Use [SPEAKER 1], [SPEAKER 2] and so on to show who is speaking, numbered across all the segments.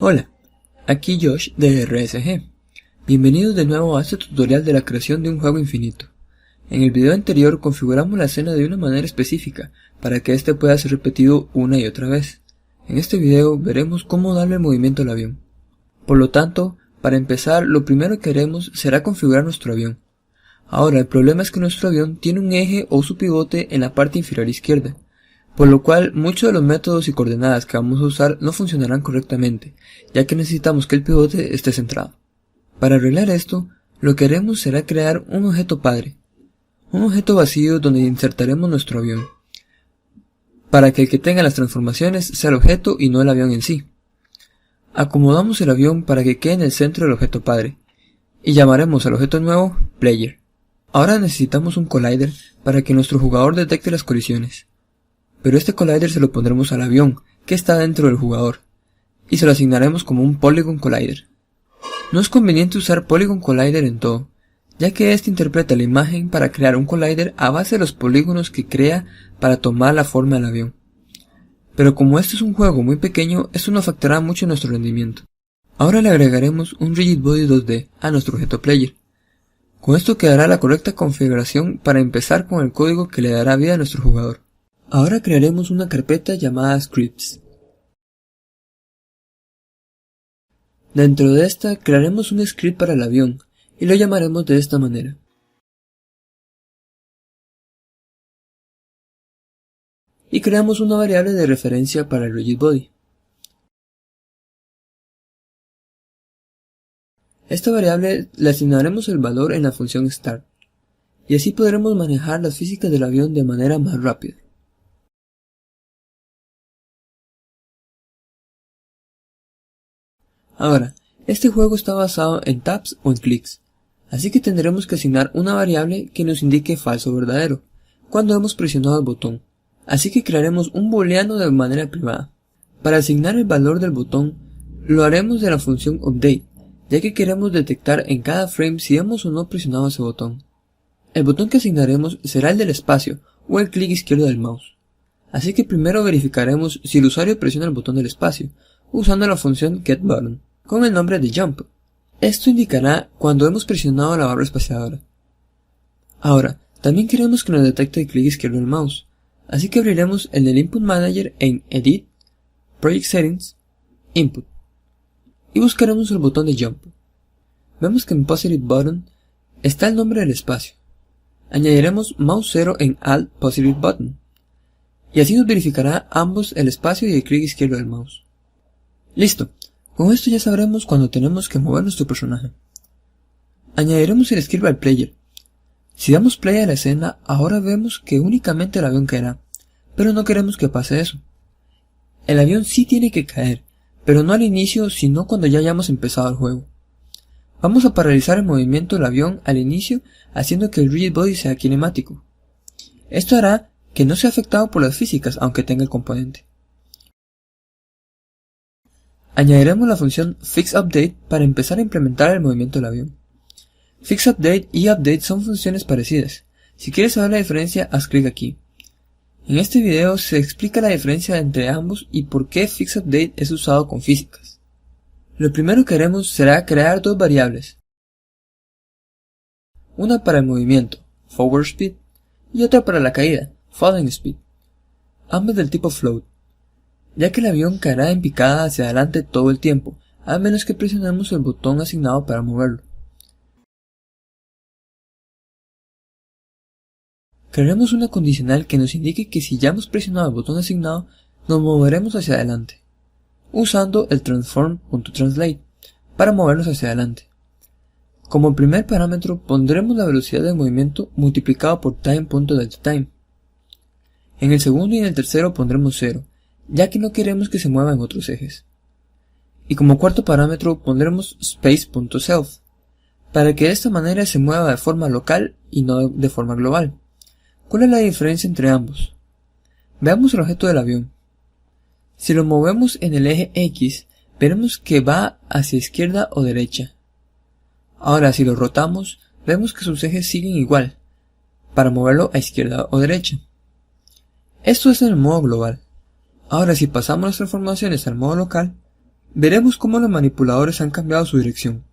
[SPEAKER 1] Hola, aquí Josh de RSG. Bienvenidos de nuevo a este tutorial de la creación de un juego infinito. En el video anterior configuramos la escena de una manera específica para que este pueda ser repetido una y otra vez. En este video veremos cómo darle movimiento al avión. Por lo tanto, para empezar, lo primero que haremos será configurar nuestro avión. Ahora, el problema es que nuestro avión tiene un eje o su pivote en la parte inferior izquierda, por lo cual muchos de los métodos y coordenadas que vamos a usar no funcionarán correctamente, ya que necesitamos que el pivote esté centrado. Para arreglar esto, lo que haremos será crear un objeto padre, un objeto vacío donde insertaremos nuestro avión, para que el que tenga las transformaciones sea el objeto y no el avión en sí. Acomodamos el avión para que quede en el centro del objeto padre, y llamaremos al objeto nuevo Player. Ahora necesitamos un collider para que nuestro jugador detecte las colisiones. Pero este collider se lo pondremos al avión, que está dentro del jugador, y se lo asignaremos como un Polygon Collider. No es conveniente usar Polygon Collider en todo, ya que este interpreta la imagen para crear un collider a base de los polígonos que crea para tomar la forma del avión. Pero como este es un juego muy pequeño, esto no afectará mucho nuestro rendimiento. Ahora le agregaremos un Rigid Body 2D a nuestro objeto Player. Con esto quedará la correcta configuración para empezar con el código que le dará vida a nuestro jugador. Ahora crearemos una carpeta llamada Scripts. Dentro de esta crearemos un script para el avión y lo llamaremos de esta manera. Y creamos una variable de referencia para el Rigid Body. Esta variable le asignaremos el valor en la función start, y así podremos manejar las físicas del avión de manera más rápida. Ahora, este juego está basado en taps o en clics, así que tendremos que asignar una variable que nos indique falso o verdadero, cuando hemos presionado el botón, así que crearemos un booleano de manera privada. Para asignar el valor del botón, lo haremos de la función update, ya que queremos detectar en cada frame si hemos o no presionado ese botón. El botón que asignaremos será el del espacio o el clic izquierdo del mouse, así que primero verificaremos si el usuario presiona el botón del espacio, usando la función getButton, con el nombre de jump. Esto indicará cuando hemos presionado la barra espaciadora. Ahora, también queremos que nos detecte el clic izquierdo del mouse, así que abriremos el del Input Manager en Edit, Project Settings, Input, y buscaremos el botón de jump. Vemos que en Positive Button está el nombre del espacio. Añadiremos mouse 0 en Alt Positive Button, y así nos verificará ambos el espacio y el clic izquierdo del mouse. Listo, con esto ya sabremos cuando tenemos que mover nuestro personaje. Añadiremos el script al player. Si damos play a la escena, ahora vemos que únicamente el avión caerá, pero no queremos que pase eso. El avión sí tiene que caer, pero no al inicio, sino cuando ya hayamos empezado el juego. Vamos a paralizar el movimiento del avión al inicio, haciendo que el Rigid Body sea cinemático. Esto hará que no sea afectado por las físicas, aunque tenga el componente. Añadiremos la función fixUpdate para empezar a implementar el movimiento del avión. FixUpdate y Update son funciones parecidas. Si quieres saber la diferencia, haz clic aquí. En este video se explica la diferencia entre ambos y por qué FixUpdate es usado con físicas. Lo primero que haremos será crear dos variables. Una para el movimiento, Forward Speed, y otra para la caída, Falling Speed. Ambas del tipo float, ya que el avión caerá en picada hacia adelante todo el tiempo, a menos que presionemos el botón asignado para moverlo. Crearemos una condicional que nos indique que si ya hemos presionado el botón asignado, nos moveremos hacia adelante, usando el transform.translate para movernos hacia adelante. Como primer parámetro pondremos la velocidad de movimiento multiplicado por time.deltaTime. En el segundo y en el tercero pondremos 0, ya que no queremos que se mueva en otros ejes. Y como cuarto parámetro pondremos space.self, para que de esta manera se mueva de forma local y no de forma global. ¿Cuál es la diferencia entre ambos? Veamos el objeto del avión. Si lo movemos en el eje X, veremos que va hacia izquierda o derecha. Ahora si lo rotamos, vemos que sus ejes siguen igual, para moverlo a izquierda o derecha. Esto es en el modo global. Ahora si pasamos las transformaciones al modo local, veremos cómo los manipuladores han cambiado su dirección.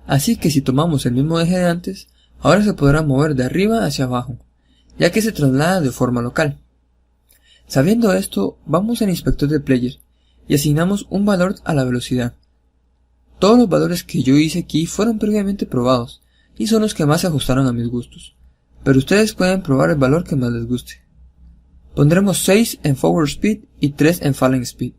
[SPEAKER 1] Así que si tomamos el mismo eje de antes, ahora se podrá mover de arriba hacia abajo, ya que se traslada de forma local. Sabiendo esto, vamos al inspector de player y asignamos un valor a la velocidad. Todos los valores que yo hice aquí fueron previamente probados y son los que más se ajustaron a mis gustos, pero ustedes pueden probar el valor que más les guste. Pondremos 6 en forward speed y 3 en falling speed.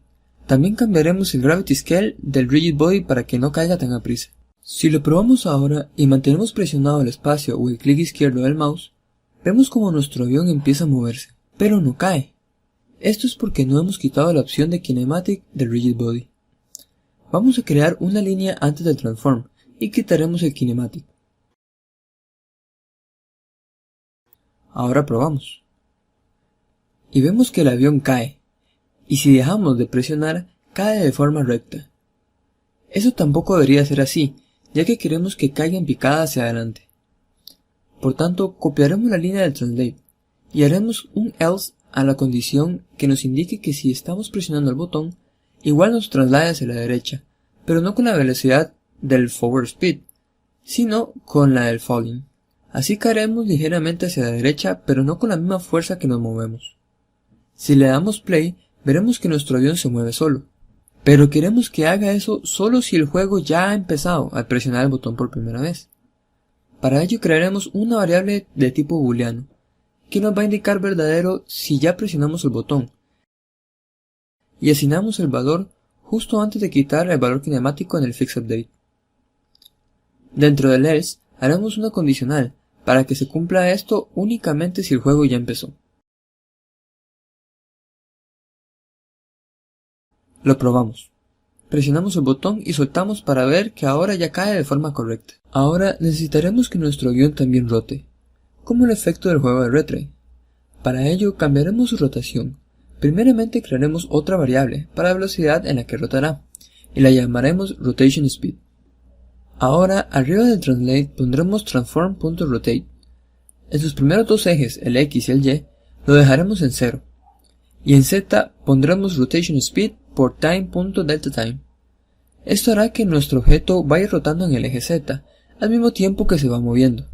[SPEAKER 1] También cambiaremos el gravity scale del rigid body para que no caiga tan aprisa. Si lo probamos ahora y mantenemos presionado el espacio o el clic izquierdo del mouse, vemos como nuestro avión empieza a moverse, pero no cae. Esto es porque no hemos quitado la opción de kinematic del rigid body. Vamos a crear una línea antes del transform y quitaremos el kinematic. Ahora probamos. Y vemos que el avión cae, y si dejamos de presionar, cae de forma recta. Eso tampoco debería ser así, ya que queremos que caiga en picada hacia adelante. Por tanto, copiaremos la línea del translate, y haremos un else a la condición que nos indique que si estamos presionando el botón, igual nos traslade hacia la derecha, pero no con la velocidad del forward speed, sino con la del falling. Así caeremos ligeramente hacia la derecha, pero no con la misma fuerza que nos movemos. Si le damos play, veremos que nuestro avión se mueve solo, pero queremos que haga eso solo si el juego ya ha empezado al presionar el botón por primera vez. Para ello crearemos una variable de tipo booleano, que nos va a indicar verdadero si ya presionamos el botón, y asignamos el valor justo antes de quitar el valor kinemático en el fixUpdate. Dentro del else haremos una condicional para que se cumpla esto únicamente si el juego ya empezó. Lo probamos. Presionamos el botón y soltamos para ver que ahora ya cae de forma correcta. Ahora necesitaremos que nuestro avión también rote, como el efecto del juego de Retray. Para ello cambiaremos su rotación. Primeramente crearemos otra variable para la velocidad en la que rotará, y la llamaremos Rotation Speed. Ahora arriba del translate pondremos transform.rotate. En sus primeros dos ejes, el X y el Y, lo dejaremos en 0. Y en Z pondremos Rotation Speed por time.deltaTime. Esto hará que nuestro objeto vaya rotando en el eje Z, al mismo tiempo que se va moviendo.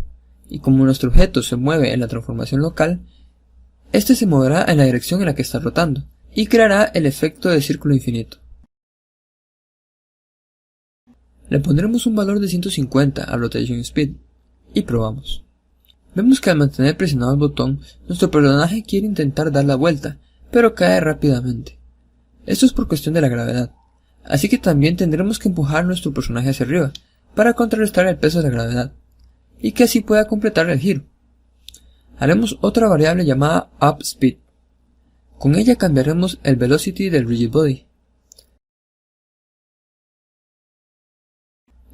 [SPEAKER 1] Y como nuestro objeto se mueve en la transformación local, este se moverá en la dirección en la que está rotando, y creará el efecto de círculo infinito. Le pondremos un valor de 150 a Rotation Speed, y probamos. Vemos que al mantener presionado el botón, nuestro personaje quiere intentar dar la vuelta, pero cae rápidamente. Esto es por cuestión de la gravedad, así que también tendremos que empujar nuestro personaje hacia arriba, para contrarrestar el peso de la gravedad, y que así pueda completar el giro. Haremos otra variable llamada UpSpeed. Con ella cambiaremos el velocity del rigid body.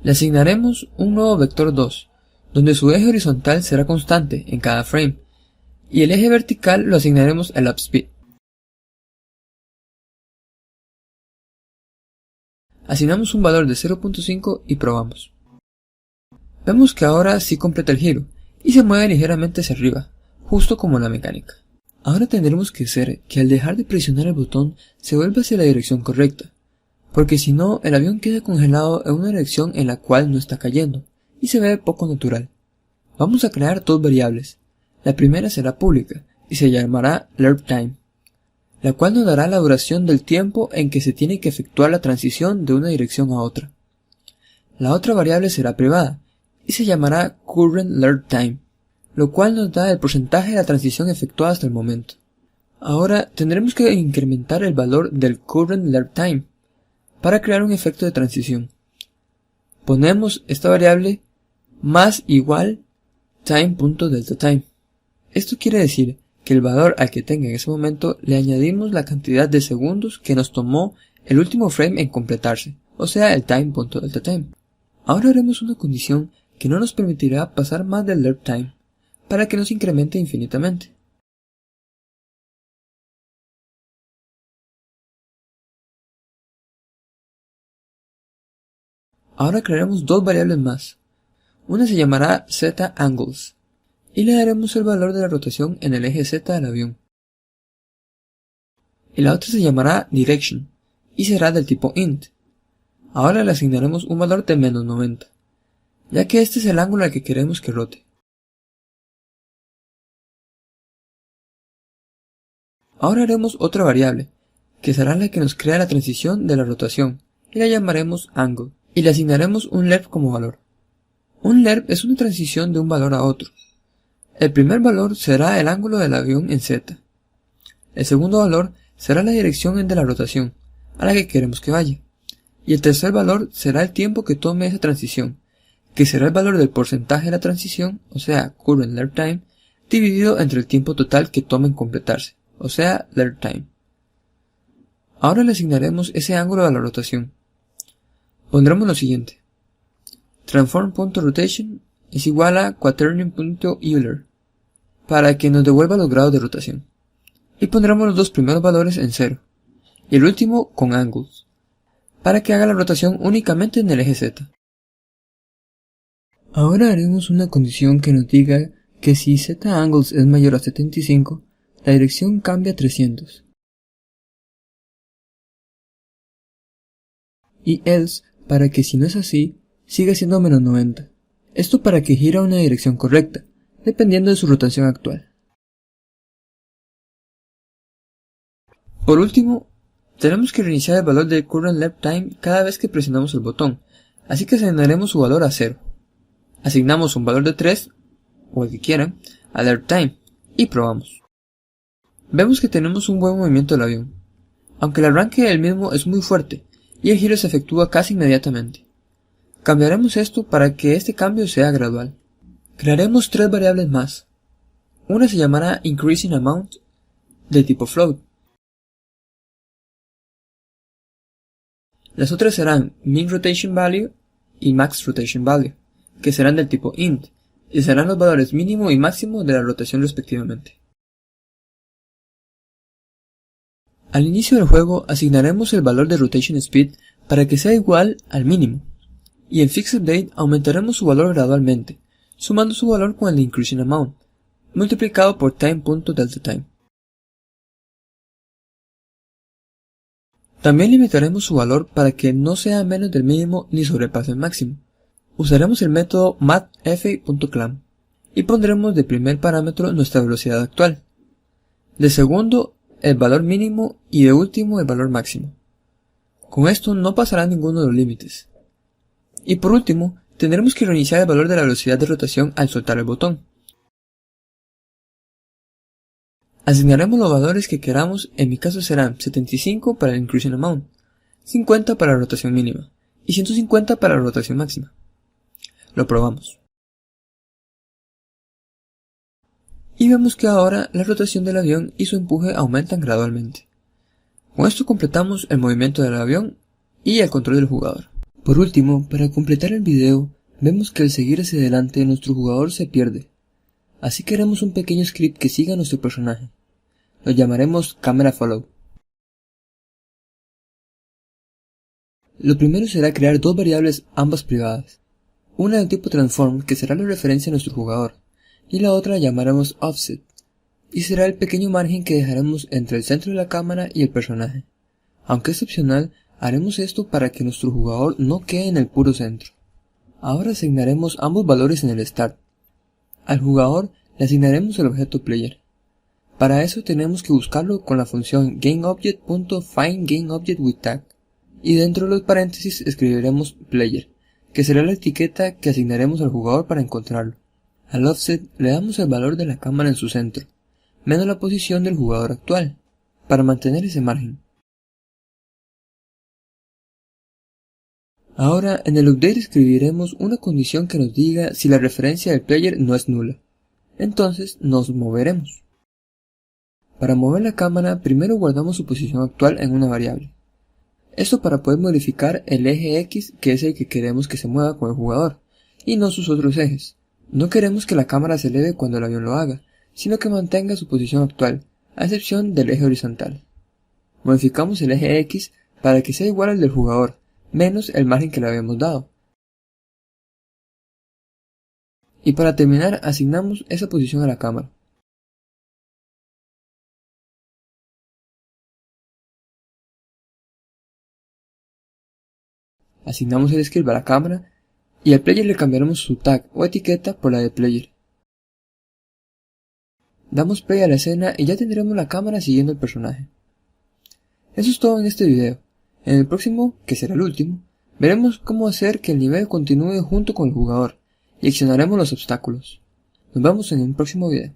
[SPEAKER 1] Le asignaremos un nuevo vector 2, donde su eje horizontal será constante en cada frame, y el eje vertical lo asignaremos al UpSpeed. Asignamos un valor de 0.5 y probamos. Vemos que ahora sí completa el giro, y se mueve ligeramente hacia arriba, justo como en la mecánica. Ahora tendremos que hacer que al dejar de presionar el botón se vuelva hacia la dirección correcta, porque si no el avión queda congelado en una dirección en la cual no está cayendo, y se ve poco natural. Vamos a crear dos variables. La primera será pública, y se llamará LERPTime, la cual nos dará la duración del tiempo en que se tiene que efectuar la transición de una dirección a otra. La otra variable será privada, y se llamará CurrentLearnTime, lo cual nos da el porcentaje de la transición efectuada hasta el momento. Ahora tendremos que incrementar el valor del CurrentLearnTime para crear un efecto de transición. Ponemos esta variable más igual time.deltaTime. Esto quiere decir que el valor al que tenga en ese momento le añadimos la cantidad de segundos que nos tomó el último frame en completarse, o sea el time.deltaTime. Ahora haremos una condición que no nos permitirá pasar más del LERPTime, para que nos incremente infinitamente. Ahora crearemos dos variables más. Una se llamará ZAngles, y le daremos el valor de la rotación en el eje Z del avión. Y la otra se llamará Direction, y será del tipo int. Ahora le asignaremos un valor de menos 90, ya que este es el ángulo al que queremos que rote. Ahora haremos otra variable, que será la que nos crea la transición de la rotación, y la llamaremos angle, y le asignaremos un lerp como valor. Un lerp es una transición de un valor a otro. El primer valor será el ángulo del avión en z. El segundo valor será la dirección de la rotación, a la que queremos que vaya. Y el tercer valor será el tiempo que tome esa transición, que será el valor del porcentaje de la transición, o sea, current lerp time, dividido entre el tiempo total que tome en completarse, o sea, lerp time. Ahora le asignaremos ese ángulo a la rotación. Pondremos lo siguiente. Transform.rotation es igual a quaternion.euler, para que nos devuelva los grados de rotación. Y pondremos los dos primeros valores en 0, y el último con angles, para que haga la rotación únicamente en el eje Z. Ahora haremos una condición que nos diga que si Z angles es mayor a 75, la dirección cambia a 300. Y else para que si no es así, siga siendo menos 90. Esto para que gira una dirección correcta, dependiendo de su rotación actual. Por último, tenemos que reiniciar el valor del current lerp time cada vez que presionamos el botón, así que asignaremos su valor a 0. Asignamos un valor de 3, o el que quieran, al lerp time, y probamos. Vemos que tenemos un buen movimiento del avión, aunque el arranque del mismo es muy fuerte, y el giro se efectúa casi inmediatamente. Cambiaremos esto para que este cambio sea gradual. Crearemos tres variables más. Una se llamará increasing amount, de tipo float. Las otras serán min rotation value y max rotation value, que serán del tipo int, y serán los valores mínimo y máximo de la rotación respectivamente. Al inicio del juego asignaremos el valor de rotation speed para que sea igual al mínimo, y en fixUpdate aumentaremos su valor gradualmente, sumando su valor con el de increasing amount, multiplicado por time.deltaTime. También limitaremos su valor para que no sea menos del mínimo ni sobrepase el máximo. Usaremos el método mathf.clamp y pondremos de primer parámetro nuestra velocidad actual, de segundo el valor mínimo y de último el valor máximo. Con esto no pasará ninguno de los límites. Y por último, tendremos que reiniciar el valor de la velocidad de rotación al soltar el botón. Asignaremos los valores que queramos, en mi caso serán 75 para el increasing amount, 50 para la rotación mínima y 150 para la rotación máxima. Lo probamos. Y vemos que ahora la rotación del avión y su empuje aumentan gradualmente. Con esto completamos el movimiento del avión y el control del jugador. Por último, para completar el video, vemos que al seguir hacia adelante nuestro jugador se pierde. Así que haremos un pequeño script que siga a nuestro personaje. Lo llamaremos camera follow. Lo primero será crear dos variables ambas privadas. Una del tipo transform que será la referencia a nuestro jugador, y la otra la llamaremos offset, y será el pequeño margen que dejaremos entre el centro de la cámara y el personaje. Aunque es opcional, haremos esto para que nuestro jugador no quede en el puro centro. Ahora asignaremos ambos valores en el start. Al jugador le asignaremos el objeto player. Para eso tenemos que buscarlo con la función gameObject.findGameObjectWithTag, y dentro de los paréntesis escribiremos player, que será la etiqueta que asignaremos al jugador para encontrarlo. Al offset le damos el valor de la cámara en su centro, menos la posición del jugador actual, para mantener ese margen. Ahora en el update escribiremos una condición que nos diga si la referencia del player no es nula. Entonces nos moveremos. Para mover la cámara, primero guardamos su posición actual en una variable. Esto para poder modificar el eje X, que es el que queremos que se mueva con el jugador, y no sus otros ejes. No queremos que la cámara se eleve cuando el avión lo haga, sino que mantenga su posición actual, a excepción del eje horizontal. Modificamos el eje X para que sea igual al del jugador, menos el margen que le habíamos dado. Y para terminar, asignamos esa posición a la cámara. Asignamos el script a la cámara y al player le cambiaremos su tag o etiqueta por la de player. Damos play a la escena y ya tendremos la cámara siguiendo al personaje. Eso es todo en este video. En el próximo, que será el último, veremos cómo hacer que el nivel continúe junto con el jugador y accionaremos los obstáculos. Nos vemos en un próximo video.